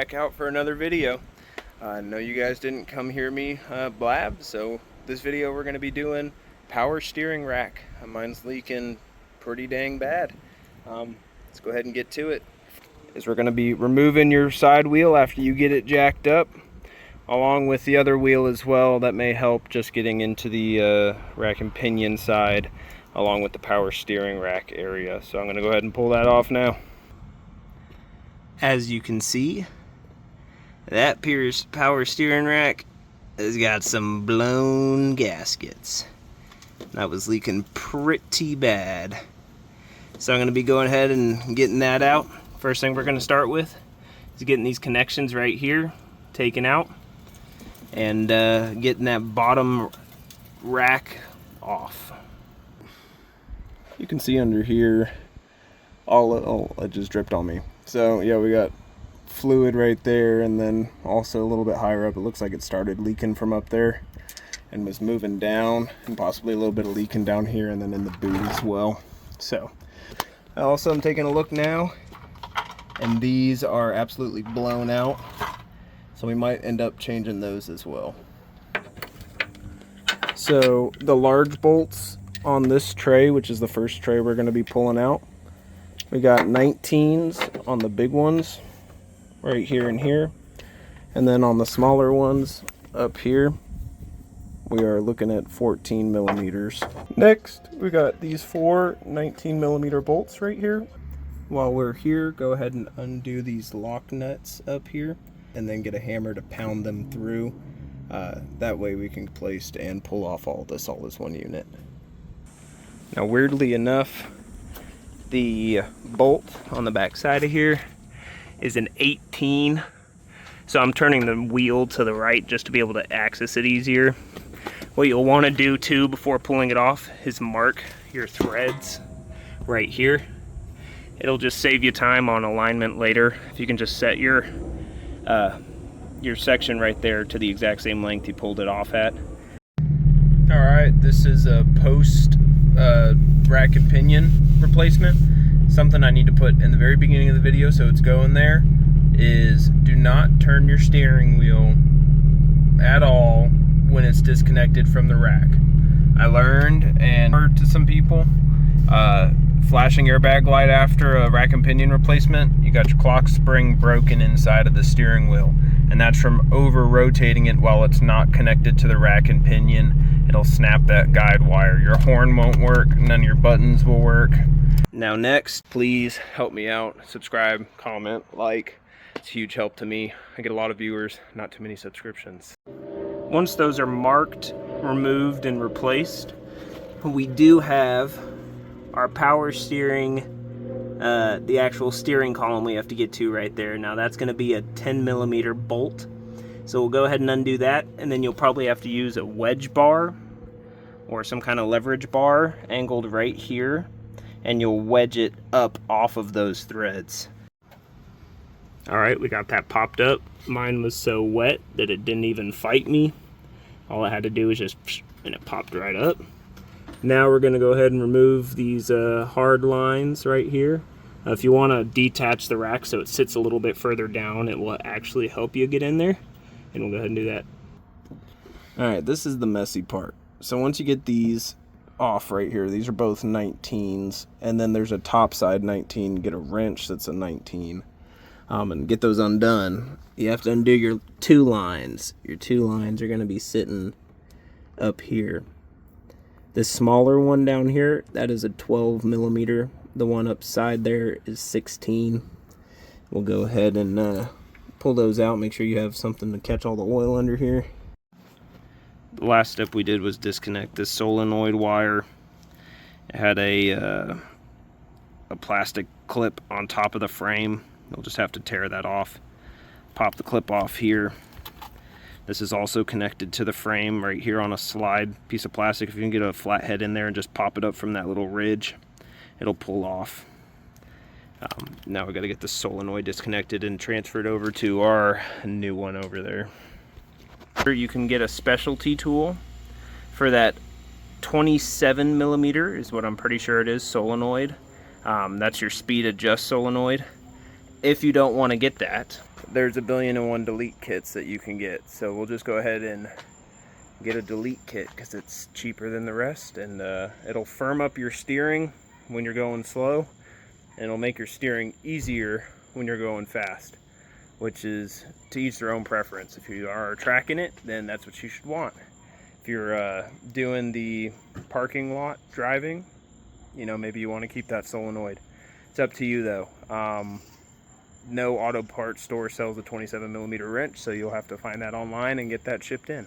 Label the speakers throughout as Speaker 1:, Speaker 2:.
Speaker 1: back out for another video. I know you guys didn't come hear me blab, so this video we're going to be doing power steering rack. Mine's leaking pretty dang bad. Let's go ahead and get to it. We're going to be removing your side wheel after you get it jacked up, along with the other wheel as well. That may help just getting into the rack and pinion side, along with the power steering rack area. So I'm going to go ahead and pull that off now. As you can see, that power steering rack has got some blown gaskets. That was leaking pretty bad. So I'm going to be going ahead and getting that out. First thing we're going to start with is getting these connections right here taken out and getting that bottom rack off. You can see under here, it just dripped on me. So yeah, we got fluid right there, and then also a little bit higher up, it looks like it started leaking from up there and was moving down, and possibly a little bit of leaking down here and then in the boot as well. So also I'm taking a look now, and these are absolutely blown out, so we might end up changing those as well. So the large bolts on this tray, which is the first tray we're going to be pulling out, we got 19s on the big ones right here and here, and then on the smaller ones up here we are looking at 14 millimeters. Next we got these four 19 millimeter bolts right here. While we're here, go ahead and undo these lock nuts up here and then get a hammer to pound them through. That way we can place and pull off all this one unit. Now weirdly enough, the bolt on the back side of here is an 18, so I'm turning the wheel to the right just to be able to access it easier. What you'll want to do too before pulling it off is mark your threads right here. It'll just save you time on alignment later if you can just set your section right there to the exact same length you pulled it off at. Alright, this is a post rack and pinion replacement. Something I need to put in the very beginning of the video so it's going there is do not turn your steering wheel at all when it's disconnected from the rack. I learned and heard to some people, flashing airbag light after a rack and pinion replacement, you got your clock spring broken inside of the steering wheel, and that's from over rotating it while it's not connected to the rack and pinion. It'll snap that guide wire. Your horn won't work, none of your buttons will work. Now next, please help me out. Subscribe, comment, like. It's a huge help to me. I get a lot of viewers, not too many subscriptions. Once those are marked, removed, and replaced, we do have our power steering, the actual steering column we have to get to right there. Now that's going to be a 10 millimeter bolt. So we'll go ahead and undo that, and then you'll probably have to use a wedge bar or some kind of leverage bar angled right here, and you'll wedge it up off of those threads. Alright, we got that popped up. Mine was so wet that it didn't even fight me. All I had to do was just, and it popped right up. Now we're going to go ahead and remove these hard lines right here. If you want to detach the rack so it sits a little bit further down, it will actually help you get in there. And we'll go ahead and do that. Alright, this is the messy part. So once you get these off right here, these are both 19s, and then there's a top side 19, get a wrench that's a 19, and get those undone. You have to undo your two lines. Your two lines are going to be sitting up here. This smaller one down here, that is a 12 millimeter. The one upside there is 16. We'll go ahead and pull those out, make sure you have something to catch all the oil under here. The last step we did was disconnect this solenoid wire. It had a plastic clip on top of the frame. You'll just have to tear that off. Pop the clip off here. This is also connected to the frame right here on a slide piece of plastic. If you can get a flat head in there and just pop it up from that little ridge, it'll pull off. Now we got to get the solenoid disconnected and transferred over to our new one over there. You can get a specialty tool for that 27 millimeter is what I'm pretty sure it is, solenoid. That's your speed adjust solenoid. If you don't want to get that, there's a 1,000,001 delete kits that you can get. So we'll just go ahead and get a delete kit because it's cheaper than the rest, and it'll firm up your steering when you're going slow, and it'll make your steering easier when you're going fast, which is to each their own preference. If you are tracking it, then that's what you should want. If you're doing the parking lot driving, you know, maybe you want to keep that solenoid. It's up to you though. No auto parts store sells a 27mm wrench, so you'll have to find that online and get that shipped in.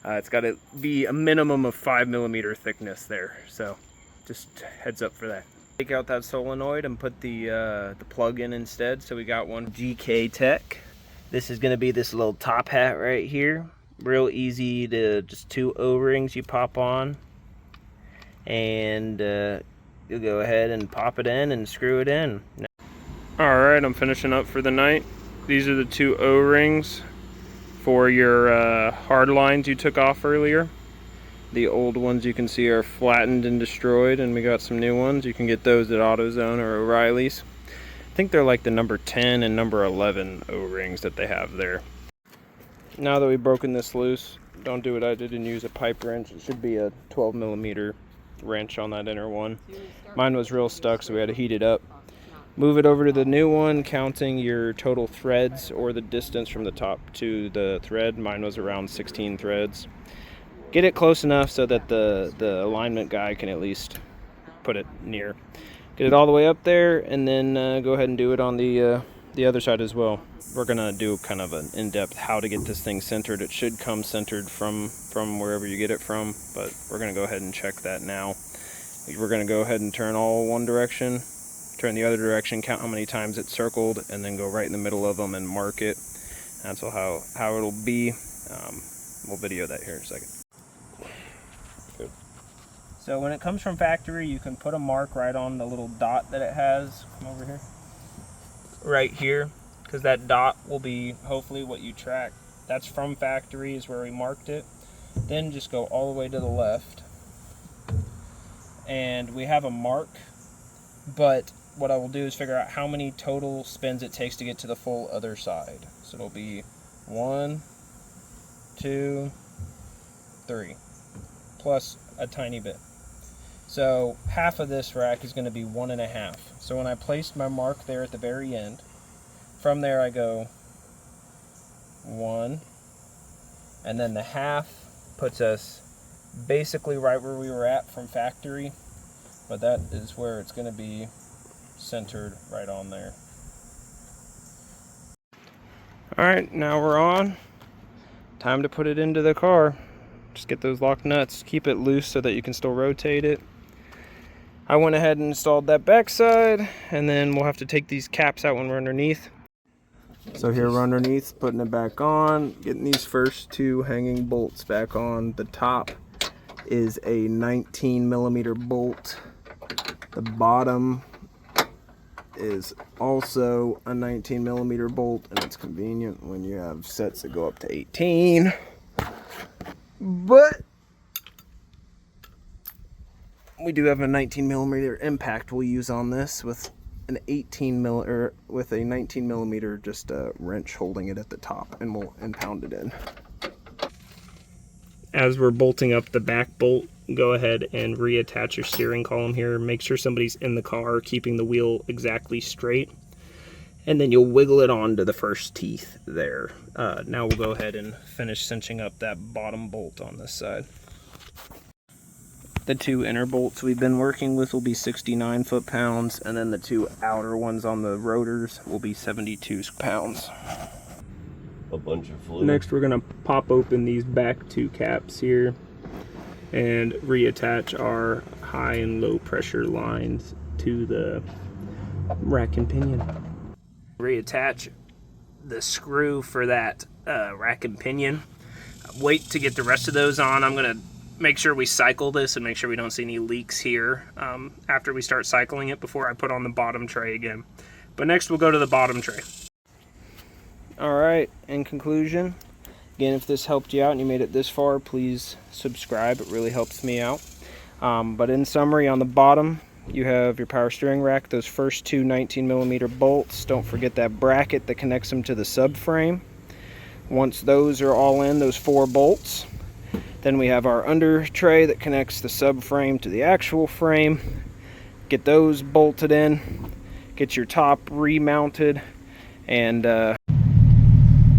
Speaker 1: It's got to be a minimum of 5mm thickness there, so just heads up for that. Take out that solenoid and put the plug in instead. So we got one GK Tech. This is going to be this little top hat right here. Real easy to, just 2 O-rings you pop on, and you'll go ahead and pop it in and screw it in. Alright, I'm finishing up for the night. These are the 2 O-rings for your hard lines you took off earlier. The old ones you can see are flattened and destroyed, and we got some new ones. You can get those at AutoZone or O'Reilly's. I think they're like the number 10 and number 11 O-rings that they have there. Now that we've broken this loose, don't do what I did and use a pipe wrench. It should be a 12mm wrench on that inner one. Mine was real stuck, so we had to heat it up. Move it over to the new one, counting your total threads or the distance from the top to the thread. Mine was around 16 threads. Get it close enough so that the alignment guy can at least put it near. Get it all the way up there, and then go ahead and do it on the other side as well. We're gonna do kind of an in-depth how to get this thing centered. It should come centered from wherever you get it from, but we're gonna go ahead and check that now. We're gonna go ahead and turn all one direction, turn the other direction, count how many times it's circled, and then go right in the middle of them and mark it. That's how it'll be. We'll video that here in a second. Good. So when it comes from factory, you can put a mark right on the little dot that it has. Come over here. Right here, because that dot will be hopefully what you track. That's from factory is where we marked it. Then just go all the way to the left. And we have a mark, but what I will do is figure out how many total spins it takes to get to the full other side. So it'll be 1, 2, 3, plus a tiny bit. So half of this rack is going to be 1.5. So when I placed my mark there at the very end, from there I go 1, and then the half puts us basically right where we were at from factory, but that is where it's going to be centered right on there. Alright, now we're on. Time to put it into the car. Just get those lock nuts, keep it loose so that you can still rotate it. I went ahead and installed that backside, and then we'll have to take these caps out when we're underneath. So here we're underneath, putting it back on, getting these first 2 hanging bolts back on. The top is a 19mm bolt. The bottom is also a 19mm bolt, and it's convenient when you have sets that go up to 18. But we do have a 19mm impact we'll use on this with an 19mm just a wrench holding it at the top, and we'll pound it in. As we're bolting up the back bolt, go ahead and reattach your steering column here. Make sure somebody's in the car keeping the wheel exactly straight, and then you'll wiggle it onto the first teeth there. Now we'll go ahead and finish cinching up that bottom bolt on this side. The 2 inner bolts we've been working with will be 69 foot-pounds, and then the 2 outer ones on the rotors will be 72 pounds.
Speaker 2: A bunch of fluid.
Speaker 1: Next, we're going to pop open these back 2 caps here and reattach our high and low pressure lines to the rack and pinion. Reattach the screw for that rack and pinion. Wait to get the rest of those on. I'm going to make sure we cycle this and make sure we don't see any leaks here after we start cycling it before I put on the bottom tray again. But next we'll go to the bottom tray. Alright, in conclusion, again, if this helped you out and you made it this far, please subscribe. It really helps me out. But in summary, on the bottom, you have your power steering rack, those first two 19mm bolts. Don't forget that bracket that connects them to the subframe. Once those are all in, those 4 bolts, then we have our under tray that connects the subframe to the actual frame. Get those bolted in, get your top remounted, and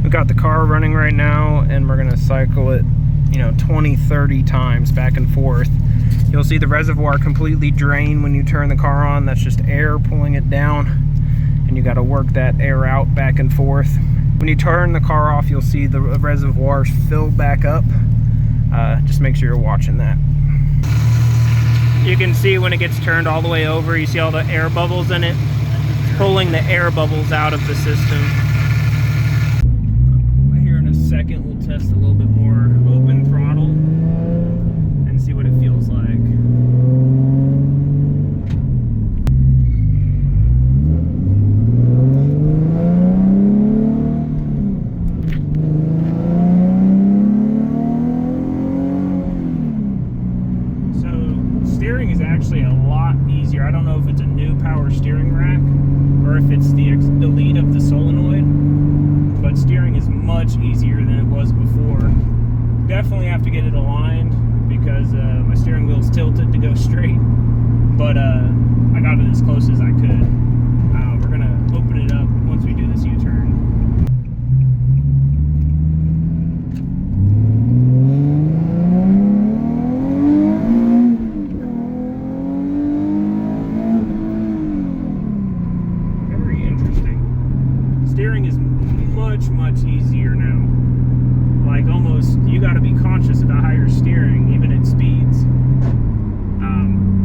Speaker 1: we've got the car running right now, and we're gonna cycle it, 20-30 times back and forth. You'll see the reservoir completely drain when you turn the car on. That's just air pulling it down, and you got to work that air out back and forth. When you turn the car off, you'll see the reservoirs fill back up. Just make sure you're watching that. You can see when it gets turned all the way over, you see all the air bubbles in it, pulling the air bubbles out of the system. Here in a second, we'll test a little bit more open throttle and see what it feels like. Steering is actually a lot easier. I don't know if it's a new power steering rack or if it's the elite of the solenoid, but steering is much easier than it was before. Definitely have to get it aligned because my steering wheel's tilted to go straight, but I got it as close as I could. We're gonna open it up once we do this U-turn. Steering is much easier now. Like almost, you got to be conscious about how you're steering, even at speeds.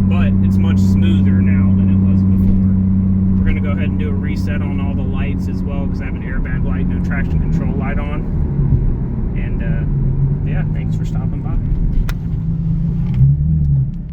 Speaker 1: But it's much smoother now than it was before. We're gonna go ahead and do a reset on all the lights as well, because I have an airbag light and a traction control light on. And yeah, thanks for stopping by.